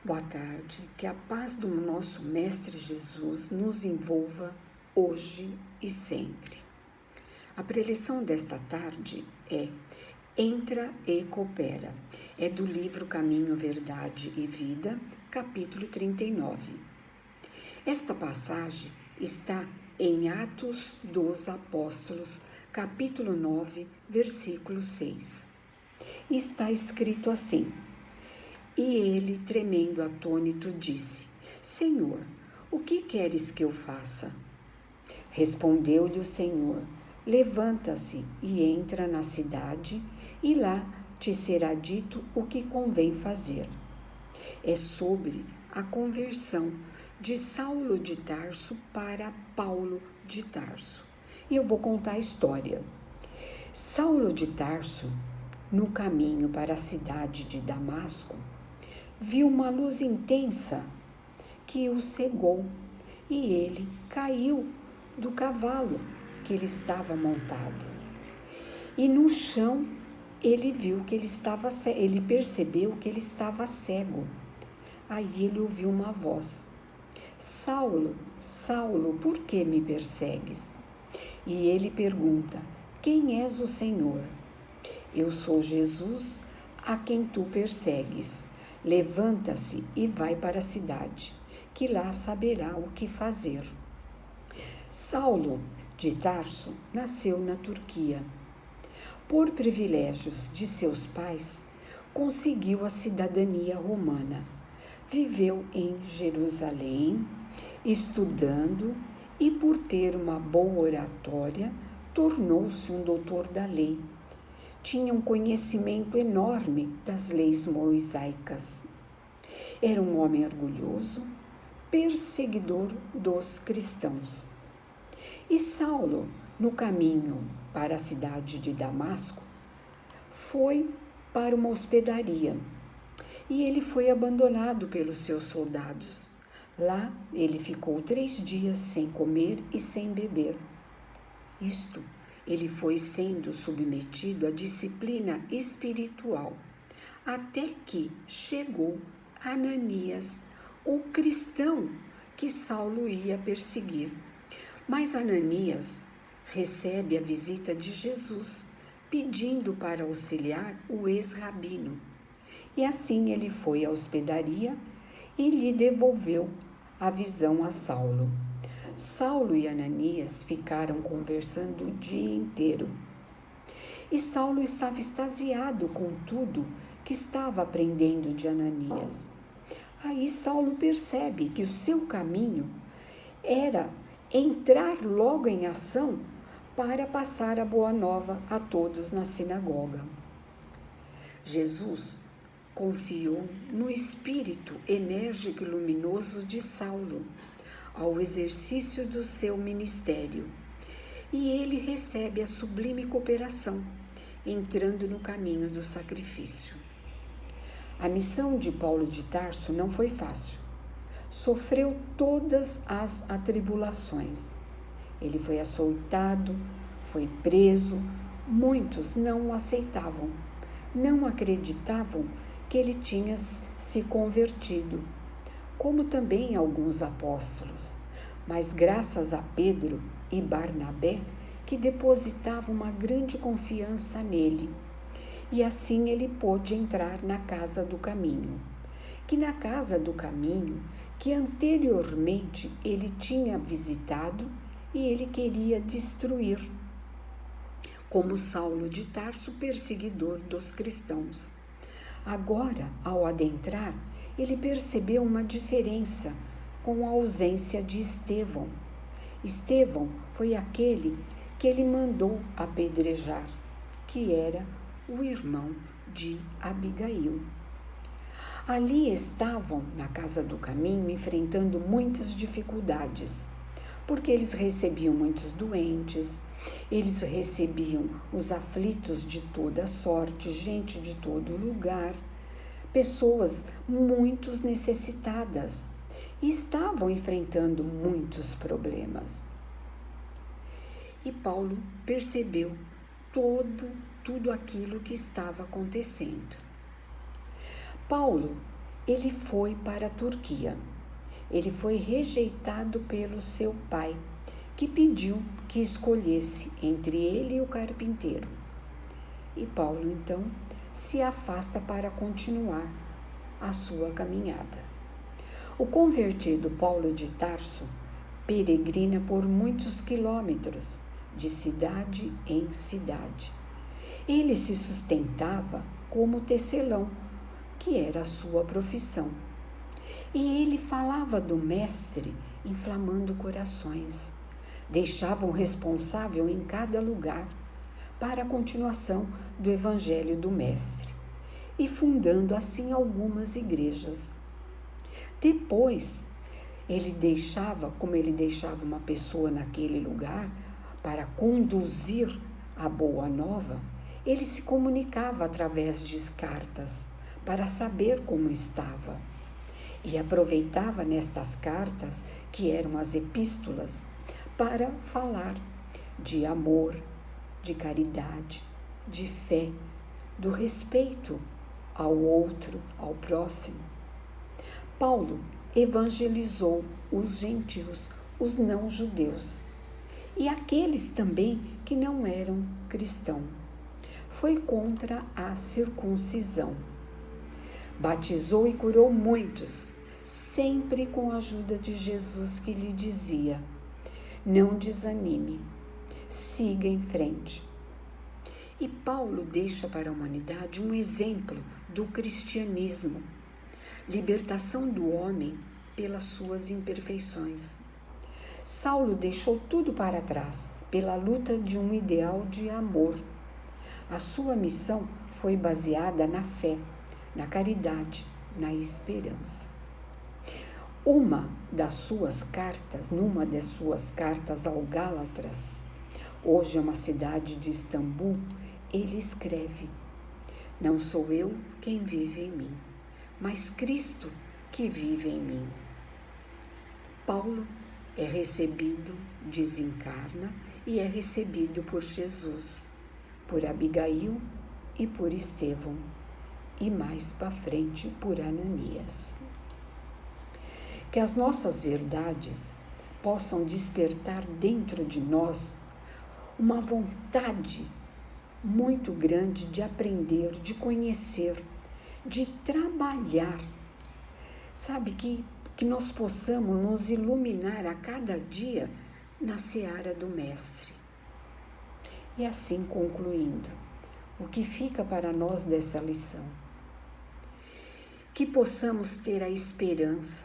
Boa tarde, que a paz do nosso Mestre Jesus nos envolva hoje e sempre. A preleção desta tarde é Entra e Coopera. É do livro Caminho, Verdade e Vida, capítulo 39. Esta passagem está em Atos dos Apóstolos, capítulo 9, versículo 6. Está escrito assim: E ele, tremendo atônito, disse: Senhor, o que queres que eu faça? Respondeu-lhe o Senhor: Levanta-se e entra na cidade, e lá te será dito o que convém fazer. É sobre a conversão de Saulo de Tarso para Paulo de Tarso. E eu vou contar a história. Saulo de Tarso, no caminho para a cidade de Damasco, viu uma luz intensa que o cegou e ele caiu do cavalo que ele estava montado. E no chão ele percebeu que ele estava cego. Aí ele ouviu uma voz: Saulo, Saulo, por que me persegues? E ele pergunta: Quem és o Senhor? Eu sou Jesus, a quem tu persegues. Levanta-se e vai para a cidade, que lá saberá o que fazer. Saulo de Tarso nasceu na Turquia. Por privilégios de seus pais, conseguiu a cidadania romana. Viveu em Jerusalém, estudando, e por ter uma boa oratória, tornou-se um doutor da lei. Tinha um conhecimento enorme das leis mosaicas. Era um homem orgulhoso, perseguidor dos cristãos. E Saulo, no caminho para a cidade de Damasco, foi para uma hospedaria e ele foi abandonado pelos seus soldados. Lá ele ficou 3 dias sem comer e sem beber. Ele foi sendo submetido à disciplina espiritual, até que chegou Ananias, o cristão que Saulo ia perseguir. Mas Ananias recebe a visita de Jesus, pedindo para auxiliar o ex-rabino. E assim ele foi à hospedaria e lhe devolveu a visão a Saulo. Saulo e Ananias ficaram conversando o dia inteiro. E Saulo estava extasiado com tudo que estava aprendendo de Ananias. Aí Saulo percebe que o seu caminho era entrar logo em ação para passar a boa nova a todos na sinagoga. Jesus confiou no espírito enérgico e luminoso de Saulo ao exercício do seu ministério, e ele recebe a sublime cooperação, entrando no caminho do sacrifício. A missão de Paulo de Tarso não foi fácil. Sofreu todas as atribulações. Ele foi açoitado, foi preso, muitos não o aceitavam, não acreditavam que ele tinha se convertido, como também alguns apóstolos, mas graças a Pedro e Barnabé, que depositavam uma grande confiança nele, e assim ele pôde entrar na casa do caminho, que anteriormente ele tinha visitado e ele queria destruir, como Saulo de Tarso, perseguidor dos cristãos. Agora, ao adentrar, ele percebeu uma diferença com a ausência de Estevão. Estevão foi aquele que ele mandou apedrejar, que era o irmão de Abigail. Ali estavam, na casa do caminho, enfrentando muitas dificuldades, porque eles recebiam muitos doentes, eles recebiam os aflitos de toda sorte, gente de todo lugar, pessoas muito necessitadas, e estavam enfrentando muitos problemas. E Paulo percebeu tudo aquilo que estava acontecendo. Paulo ele foi para a Turquia. Ele foi rejeitado pelo seu pai, que pediu que escolhesse entre ele e o carpinteiro. E Paulo, então, se afasta para continuar a sua caminhada. O convertido Paulo de Tarso peregrina por muitos quilômetros, de cidade em cidade. Ele se sustentava como tecelão, que era a sua profissão. E ele falava do Mestre, inflamando corações. Deixava um responsável em cada lugar para a continuação do Evangelho do Mestre, e fundando assim algumas igrejas. Depois, como ele deixava uma pessoa naquele lugar para conduzir a boa nova, ele se comunicava através de cartas para saber como estava. E aproveitava nestas cartas, que eram as epístolas, para falar de amor, de caridade, de fé, do respeito ao outro, ao próximo. Paulo evangelizou os gentios, os não-judeus, e aqueles também que não eram cristãos. Foi contra a circuncisão. Batizou e curou muitos, sempre com a ajuda de Jesus, que lhe dizia: não desanime, siga em frente. E Paulo deixa para a humanidade um exemplo do cristianismo, libertação do homem pelas suas imperfeições. Saulo deixou tudo para trás pela luta de um ideal de amor. A sua missão foi baseada na fé, na caridade, na esperança. Numa das suas cartas ao Gálatas, hoje é uma cidade de Istambul, ele escreve: não sou eu quem vive em mim, mas Cristo que vive em mim. Paulo é recebido, desencarna e é recebido por Jesus, por Abigail e por Estevão, e mais para frente por Ananias. Que as nossas verdades possam despertar dentro de nós uma vontade muito grande de aprender, de conhecer, de trabalhar. Sabe, que nós possamos nos iluminar a cada dia na seara do Mestre. E assim, concluindo, o que fica para nós dessa lição? Que possamos ter a esperança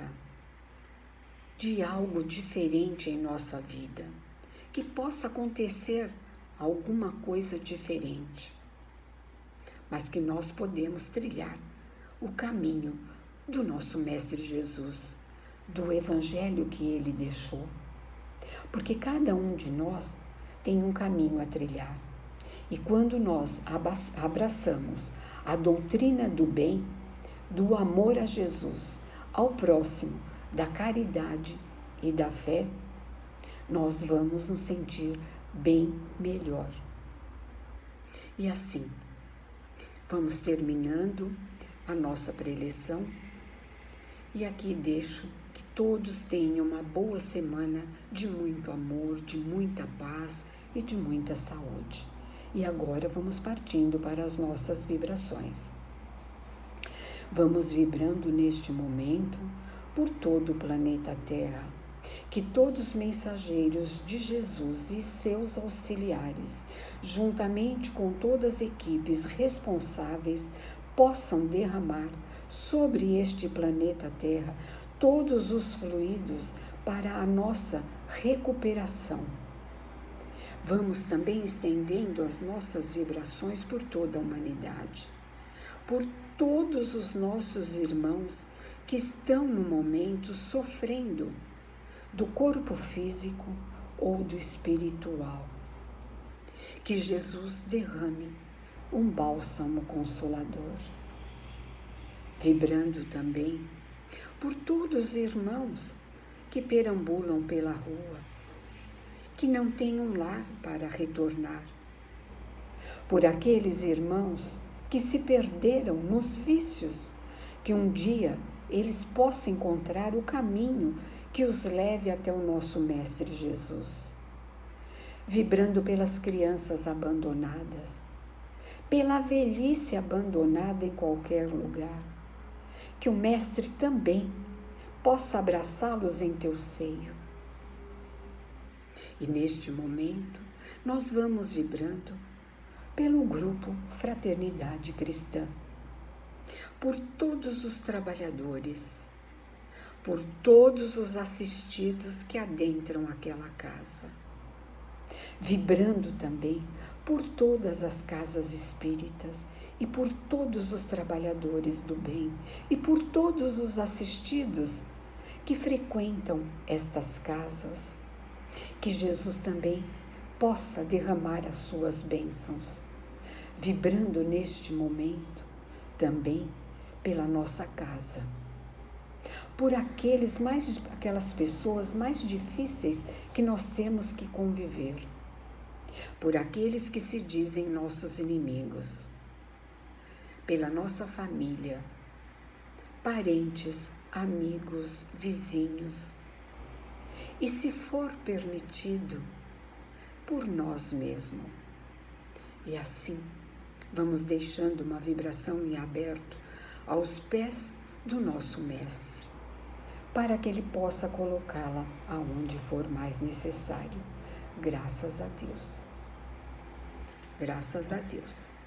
de algo diferente em nossa vida, que possa acontecer alguma coisa diferente, mas que nós podemos trilhar o caminho do nosso Mestre Jesus, do Evangelho que ele deixou, porque cada um de nós tem um caminho a trilhar, e quando nós abraçamos a doutrina do bem, do amor a Jesus, ao próximo, da caridade e da fé, nós vamos nos sentir bem melhor. E assim, vamos terminando a nossa preleção, e aqui deixo que todos tenham uma boa semana de muito amor, de muita paz e de muita saúde. E agora vamos partindo para as nossas vibrações. Vamos vibrando neste momento por todo o planeta Terra, que todos os mensageiros de Jesus e seus auxiliares, juntamente com todas as equipes responsáveis, possam derramar sobre este planeta Terra todos os fluidos para a nossa recuperação. Vamos também estendendo as nossas vibrações por toda a humanidade, por todos os nossos irmãos que estão no momento sofrendo do corpo físico ou do espiritual. Que Jesus derrame um bálsamo consolador. Vibrando também por todos os irmãos que perambulam pela rua, que não têm um lar para retornar. Por aqueles irmãos que se perderam nos vícios, que um dia eles possam encontrar o caminho que os leve até o nosso Mestre Jesus. Vibrando pelas crianças abandonadas, pela velhice abandonada em qualquer lugar, que o Mestre também possa abraçá-los em teu seio. E neste momento, nós vamos vibrando pelo grupo Fraternidade Cristã, por todos os trabalhadores, por todos os assistidos que adentram aquela casa, vibrando também por todas as casas espíritas e por todos os trabalhadores do bem e por todos os assistidos que frequentam estas casas, que Jesus também possa derramar as suas bênçãos, vibrando neste momento também pela nossa casa, por aquelas pessoas mais difíceis que nós temos que conviver, por aqueles que se dizem nossos inimigos, pela nossa família, parentes, amigos, vizinhos, e se for permitido, por nós mesmos. E assim, vamos deixando uma vibração em aberto aos pés do nosso Mestre, para que Ele possa colocá-la aonde for mais necessário. Graças a Deus. Graças a Deus.